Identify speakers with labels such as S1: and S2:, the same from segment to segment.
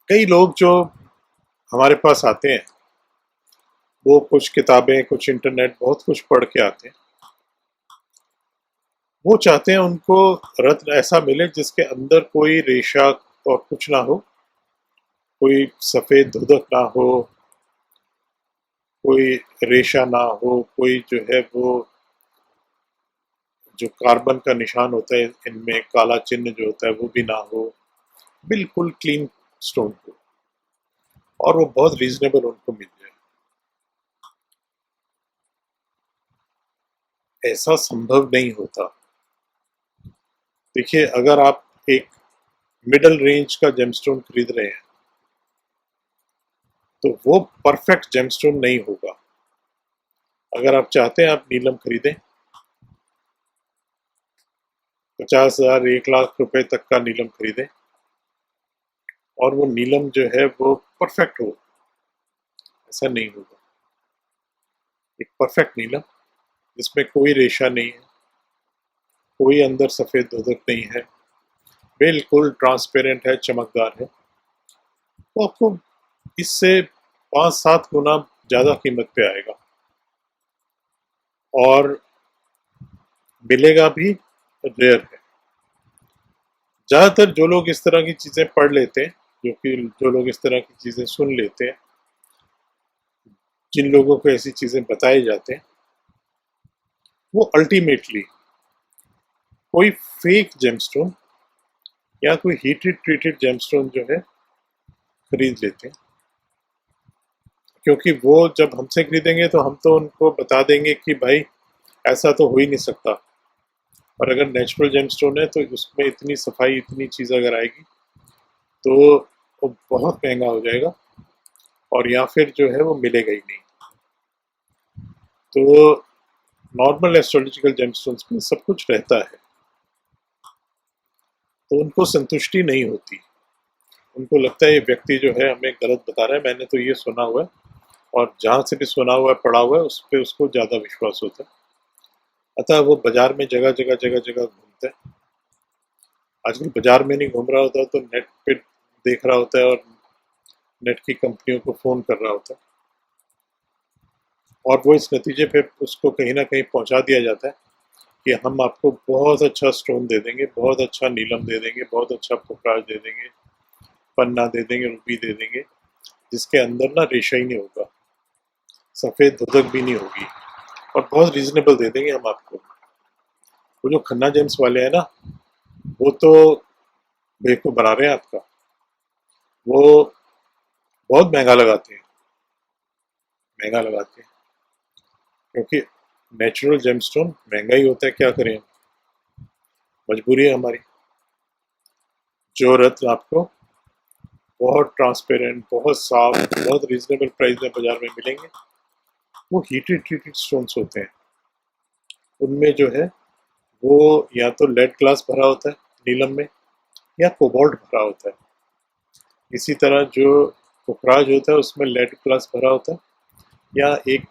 S1: कई लोग जो हमारे पास आते हैं वो कुछ किताबें, कुछ इंटरनेट, बहुत कुछ पढ़ के आते हैं। वो चाहते हैं उनको रत्न ऐसा मिले जिसके अंदर कोई रेशा और कुछ ना हो, कोई सफेद धुदक ना हो, कोई रेशा ना हो, कोई जो है वो जो कार्बन का निशान होता है इनमें काला चिन्ह जो होता है वो भी ना हो, बिल्कुल क्लीन स्टोन हो और वो बहुत रीजनेबल उनको मिल जाए। ऐसा संभव नहीं होता। देखिए, अगर आप एक मिडल रेंज का जेमस्टोन खरीद रहे हैं तो वो परफेक्ट जेमस्टोन नहीं होगा। अगर आप चाहते हैं आप नीलम खरीदें, 50,000 1 लाख रुपए तक का नीलम खरीदें और वो नीलम जो है वो परफेक्ट हो, ऐसा नहीं होगा। एक परफेक्ट नीलम जिसमें कोई रेशा नहीं है, कोई अंदर सफेद धुदक नहीं है, बिल्कुल ट्रांसपेरेंट है, चमकदार है, तो आपको इससे 5-7 गुना ज्यादा कीमत पे आएगा और मिलेगा भी रेयर है। ज्यादातर जो लोग इस तरह की चीजें पढ़ लेते हैं, जो लोग इस तरह की चीजें सुन लेते हैं, जिन लोगों को ऐसी चीजें बताए जाते हैं, वो अल्टीमेटली कोई फेक जेमस्टोन या कोई हीटेड ट्रीटेड जेमस्टोन जो है खरीद लेते हैं। क्योंकि वो जब हमसे खरीदेंगे तो हम तो उनको बता देंगे कि भाई ऐसा तो हो ही नहीं सकता, और अगर नेचुरल जेमस्टोन है तो उसमें इतनी सफाई, इतनी चीज अगर आएगी तो वो बहुत महंगा हो जाएगा और या फिर जो है वो मिलेगा ही नहीं। तो नॉर्मल एस्ट्रोलॉजिकल जेमस्टोन्स में सब कुछ रहता है, तो उनको संतुष्टि नहीं होती। उनको लगता है ये व्यक्ति जो है हमें गलत बता रहा है, मैंने तो ये सुना हुआ है, और जहां से भी सुना हुआ है, पढ़ा हुआ है, उस पर उसको ज्यादा विश्वास होता है। अतः वो बाजार में जगह जगह जगह जगह घूमता है। आजकल बाजार में नहीं घूम रहा होता तो नेट पे देख रहा होता है और नेट की कंपनियों को फोन कर रहा होता है, और वो इस नतीजे पे उसको कहीं ना कहीं पहुंचा दिया जाता है कि हम आपको बहुत अच्छा स्टोन दे देंगे, बहुत अच्छा नीलम दे देंगे, बहुत अच्छा पुखराज दे देंगे, पन्ना दे देंगे, रूबी दे देंगे, जिसके अंदर ना रेशा ही नहीं होगा, सफेद धुदक भी नहीं होगी, और बहुत रीजनेबल दे देंगे हम आपको। वो जो खन्ना जेम्स वाले हैं ना, वो तो बेवकूफ बना रहे हैं आपका। वो बहुत महंगा लगाते हैं, महंगा लगाते हैं, क्योंकि नेचुरल जेमस्टोन महंगा ही होता है, क्या करें, मजबूरी है हमारी। जो रत्न आपको बहुत ट्रांसपेरेंट, बहुत साफ, बहुत रीजनेबल प्राइस में बाजार में मिलेंगे, वो हीटेड ट्रीटेड स्टोन्स होते हैं। उनमें जो है वो या तो लेड ग्लास भरा होता है नीलम में, या कोबाल्ट भरा होता है। इसी तरह जो पुखराज होता है उसमें लेड ग्लास भरा होता है, या एक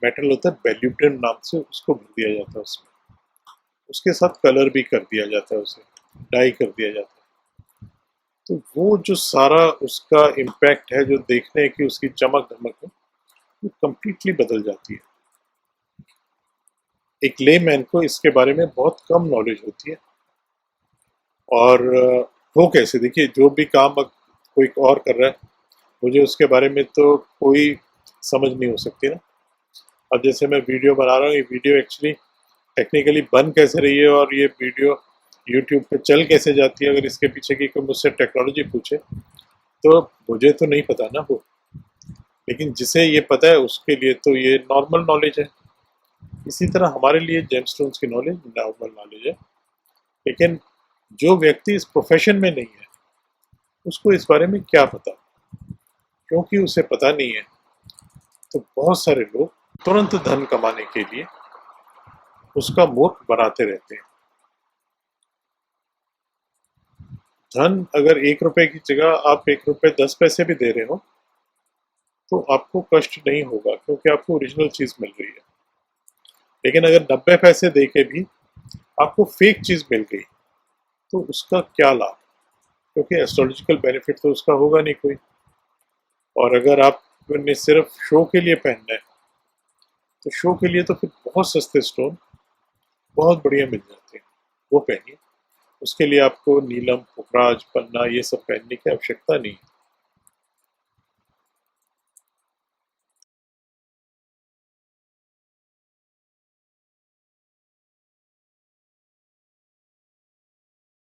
S1: मेटल होता है बेल्यूटिन नाम से, उसको भर दिया जाता है उसमें, उसके साथ कलर भी कर दिया जाता है, उसे डाई कर दिया जाता है। तो वो जो सारा उसका इम्पैक्ट है, जो देखने की उसकी चमक धमक है, वो कम्प्लीटली बदल जाती है। एक लेमैन को इसके बारे में बहुत कम नॉलेज होती है। और हो कैसे, देखिए, जो भी काम कोई और कर रहा है, मुझे उसके बारे में तो कोई समझ नहीं हो सकती ना। अब जैसे मैं वीडियो बना रहा हूँ, ये वीडियो एक्चुअली टेक्निकली बन कैसे रही है और ये वीडियो यूट्यूब पे चल कैसे जाती है, अगर इसके पीछे की कोई मुझसे टेक्नोलॉजी पूछे तो मुझे तो नहीं पता ना वो। लेकिन जिसे ये पता है उसके लिए तो ये नॉर्मल नॉलेज है। इसी तरह हमारे लिए जेमस्टोन्स की नॉलेज नॉर्मल नॉलेज है। लेकिन जो व्यक्ति इस प्रोफेशन में नहीं है, उसको इस बारे में क्या पता। क्योंकि उसे पता नहीं है, तो बहुत सारे लोग तुरंत धन कमाने के लिए उसका मूर्ख बनाते रहते हैं। धन अगर 1 रुपए की जगह आप 1 रुपए 10 पैसे भी दे रहे हो तो आपको कष्ट नहीं होगा, क्योंकि आपको ओरिजिनल चीज मिल रही है। लेकिन अगर 90 पैसे दे के भी आपको फेक चीज मिल गई तो उसका क्या लाभ। क्योंकि एस्ट्रोलॉजिकल बेनिफिट तो उसका होगा नहीं कोई। और अगर आपने सिर्फ शो के लिए पहनना है तो शो के लिए तो फिर बहुत सस्ते स्टोन बहुत बढ़िया मिल जाते हैं, वो पहनिए। उसके लिए आपको नीलम, पुखराज, पन्ना ये सब पहनने की आवश्यकता नहीं है।